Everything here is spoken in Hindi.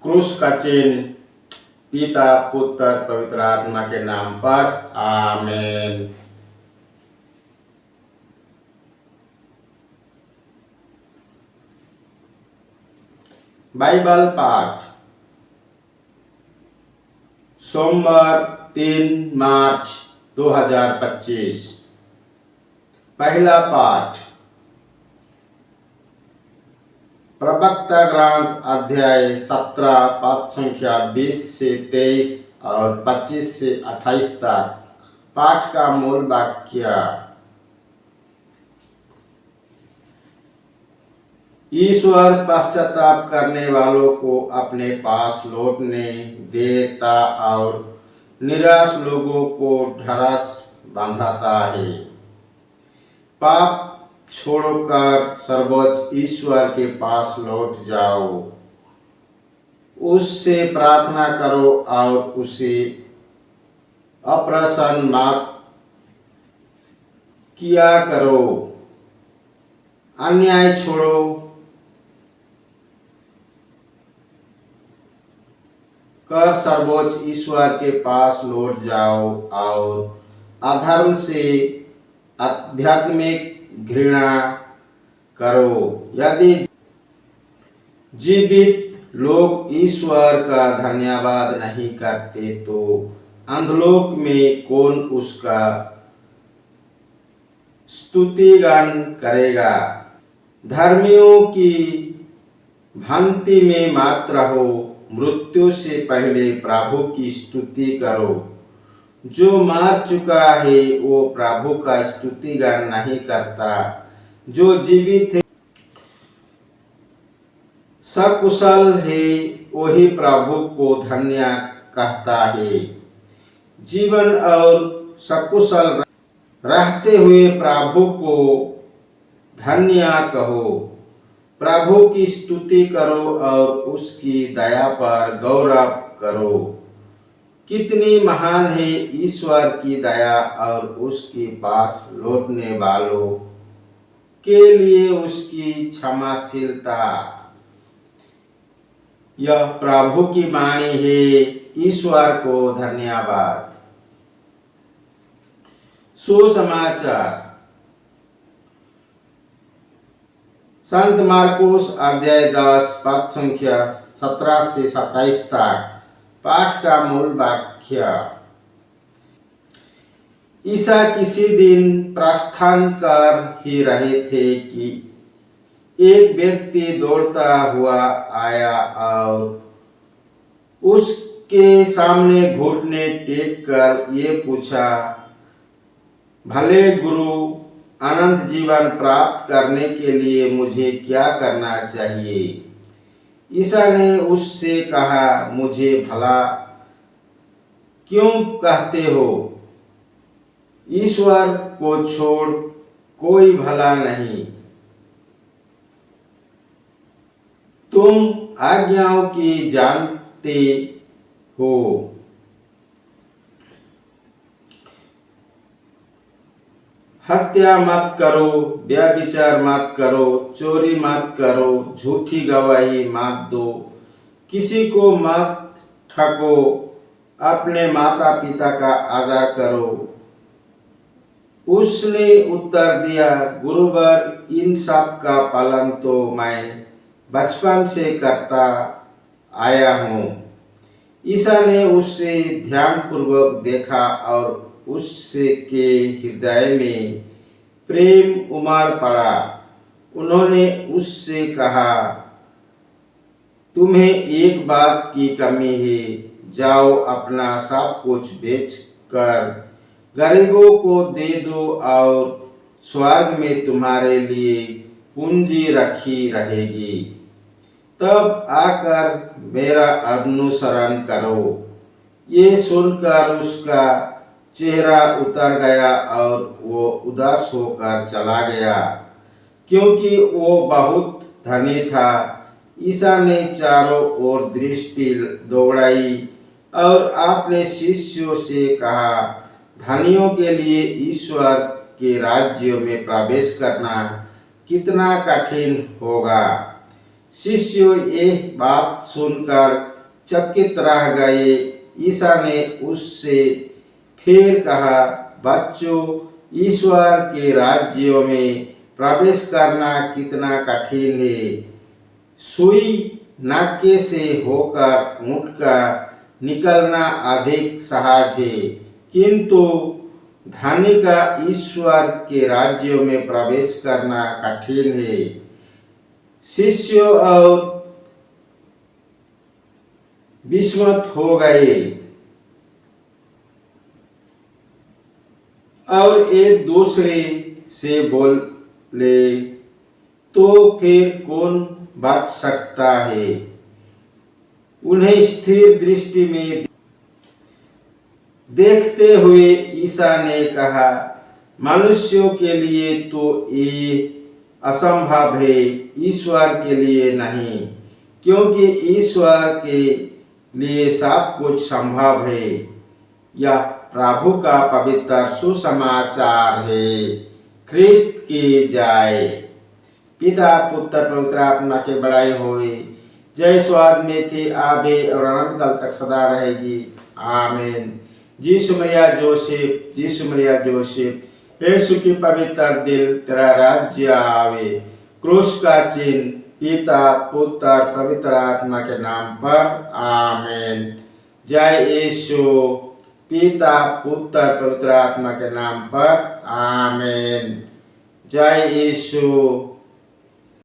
क्रूस का चिन्ह पिता पुत्र पवित्र आत्मा के नाम पर आमीन। बाइबल पाठ सोमवार 3 मार्च 2025। पहला पाठ प्रवक्ता ग्रंथ अध्याय 17 पद संख्या 20 से 23 और 25 से 28 तक। पाठ का मूल वाक्य। ईश्वर पश्चाताप करने वालों को अपने पास लौटने देता और निराश लोगों को ढाढ़स बंधाता है। पाप छोड़कर सर्वोच्च ईश्वर के पास लौट जाओ, उससे प्रार्थना करो और उसे अप्रसन्न मत किया करो। अन्याय छोड़ो, कर सर्वोच्च ईश्वर के पास लौट जाओ और अधर्म से आध्यात्मिक घृणा करो। यदि जीवित लोग ईश्वर का धन्यवाद नहीं करते तो अंधलोक में कौन उसका स्तुतिगान करेगा। धर्मियों की भक्ति में मत रहो, मृत्यु से पहले प्रभु की स्तुति करो। जो मर चुका है वो प्रभु का स्तुतिगान नहीं करता, जो जीवित है सकुशल है वही प्रभु को धन्य कहता है। जीवन और सकुशल रहते हुए प्रभु को धन्य कहो। प्रभु की स्तुति करो और उसकी दया पर गौरव करो। कितनी महान है ईश्वर की दया और उसके पास लौटने वालों के लिए उसकी क्षमाशीलता। यह प्रभु की वाणी है, ईश्वर को धन्यवाद। सुसमाचार। संत मार्कुस अध्याय 10 पद संख्या 17 से 27 तक। पाठ का मूल वाक्य। ईसा किसी दिन प्रस्थान कर ही रहे थे कि एक व्यक्ति दौड़ता हुआ आया और उसके सामने घुटने टेक कर ये पूछा, भले गुरु, अनंत जीवन प्राप्त करने के लिए मुझे क्या करना चाहिए। ईसा ने उससे कहा, मुझे भला क्यों कहते हो? ईश्वर को छोड़ कोई भला नहीं। तुम आज्ञाओं की जानते हो। हत्या मत करो, व्यभिचार मत करो, चोरी मत करो, झूठी गवाही मत दो, किसी को मत ठगो, अपने माता पिता का आदर करो। उसने उत्तर दिया, गुरुवर, इन सब का पालन तो मैं बचपन से करता आया हूँ। ईसा ने उससे ध्यानपूर्वक देखा और उससे के हृदय में प्रेम उमड़ पड़ा। उन्होंने उससे कहा, तुम्हें एक बात की कमी है, जाओ अपना सब कुछ बेचकर गरीबों को दे दो और स्वर्ग में तुम्हारे लिए पूंजी रखी रहेगी। तब आकर मेरा अनुसरण करो। ये सुनकर उसका चेहरा उतर गया और वो उदास होकर चला गया, क्योंकि वो बहुत धनी था। ईसा ने चारों ओर दृष्टि दौड़ाई और अपने शिष्यों से कहा, धनियों के लिए ईश्वर के राज्य में प्रवेश करना कितना कठिन होगा। शिष्य यह बात सुनकर चकित रह गए। ईसा ने उससे फिर कहा, बच्चों, ईश्वर के राज्यों में प्रवेश करना कितना कठिन है। सुई नाके से होकर ऊँट का निकलना अधिक सहज है, किंतु धनी का ईश्वर के राज्यों में प्रवेश करना कठिन है। शिष्यों और विस्मित हो गए और एक दूसरे से बोले, तो फिर कौन बच सकता है? उन्हें स्थिर दृष्टि में देखते हुए ईसा ने कहा, मनुष्यों के लिए तो ये असंभव है, ईश्वर के लिए नहीं, क्योंकि ईश्वर के लिए सब कुछ संभव है। यह प्रभु का पवित्र सुसमाचार है। ख्रिस्त की जय। पिता पुत्र पवित्र आत्मा के बड़ाई होए। जय स्वाद में थी, आबे और अनंत काल तक सदा रहेगी। आमीन। यीशु मरिया जोसेफ, यीशु मरिया जोसेफ, यीशु की पवित्र दिल, तेरा राज्य आवे। क्रूस का चिन्ह पिता पुत्र पवित्र आत्मा के नाम पर। आमीन। जय यीशु। पिता पुत्र पवित्र आत्मा के नाम पर। आमीन। जय यीशु।